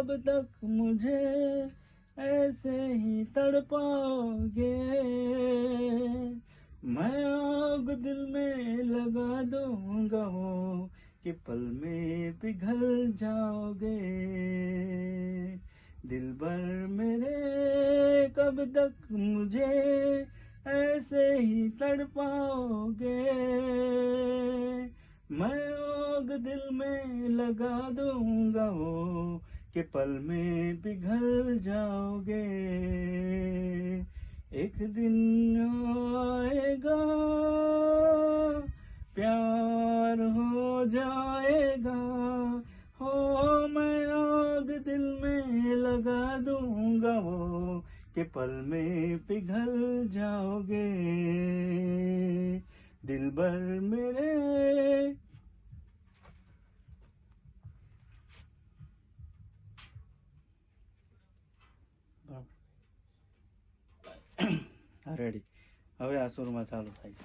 कब तक मुझे ऐसे ही तड़पाओगे। मैं आग दिल में लगा दूंगा वो कि पल में पिघल जाओगे। दिलबर मेरे कब तक मुझे ऐसे ही तड़पाओगे। मैं आग दिल में लगा दूंगा वो कि पल में पिघल जाओगे। एक दिन आएगा प्यार हो जाएगा। हो मैं आग दिल में लगा दूंगा वो कि पल में पिघल जाओगे। दिलबर मेरे। રેડી. હવે આ સુરમાં ચાલુ થાય છે.